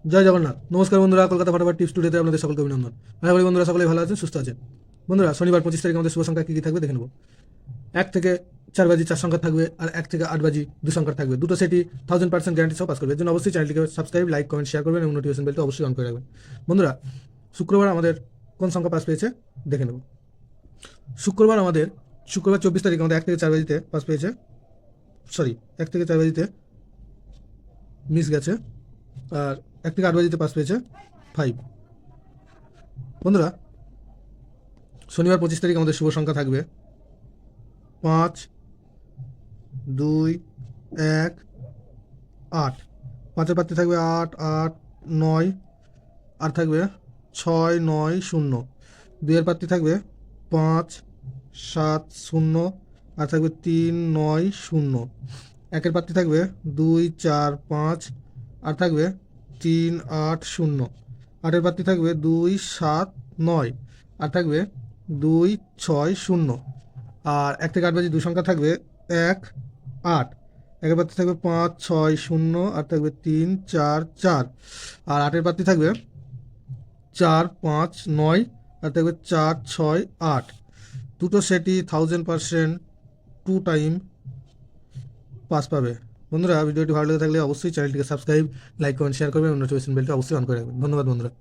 জয় জগন্নাথ। নমস্কার বন্ধুরা, কলকাতা ফাটাফাট টিপস টুডেতে আপনাদের সকলকে অভিনন্দন। আশা করি বন্ধুরা সকলেই ভালো আছেন, সুস্থ আছেন। বন্ধুরা, শনিবার 25 তারিখ আমাদের শুভ সংখ্যা কী কী থাকবে দেখে নেব। 1 থেকে 4 বাজি 4 সংখ্যা থাকবে, আর 1 থেকে 8 বাজি 2 সংখ্যা থাকবে। দুটো সেটই 1000% গ্যারান্টি সহ পাস করবে। এর জন্য অবশ্যই চ্যানেলটিকে সাবস্ক্রাইব, লাইক, কমেন্ট, শেয়ার করবেন এবং নোটিফিকেশন বেলটা অবশ্যই অন করে রাখবেন। বন্ধুরা, শুক্রবার আমাদের কোন সংখ্যা পাস পেয়েছে দেখে নেব। শুক্রবার 24 তারিখ আমাদের 1 থেকে 4 বাজিতে পাস পেয়েছে। 1 থেকে 4 বাজিতে মিস গেছে, আর 1 থেকে 8 বাজিতে পাস পেয়েছে 5। বন্ধুরা, শনিবার 25 তারিখ আমাদের শুভ সংখ্যা থাকবে 5, 2, 1, 8। 5-এর পাত্রে থাকবে 8, 8, 9, আর থাকবে 6, 9, 0। 2-এর পাত্রে থাকবে 5, 7, 0, আর থাকবে 3, 9, 0। 1-এর পাত্রে থাকবে 2, 4, 5, আর থাকবে 3, 8, 0। 8-এর পাত্রে থাকবে 2, 7, 9, আর থাকবে 2, 6, 0। আর 1 থেকে 8 বাজি 2 সংখ্যা থাকবে 1, 8। 1-এর পাত্রে থাকবে 5, 6, 0, আর থাকবে 3, 4, 4। আর 8-এর পাত্রে থাকবে 4, 5, 9, আর থাকবে 4, 6, 8। দুটো সেটই 1000% 2 টাইম পাস পাবে। বন্ধুরা, ভিডিওটি ভালো লেগে থাকলে অবশ্যই চ্যানেলটিকে সাবস্ক্রাইব, লাইক, কমেন্ট, শেয়ার করবেন এবং নোটিফিকেশন বেলটা অবশ্যই অন করে রাখবেন। ধন্যবাদ বন্ধুরা।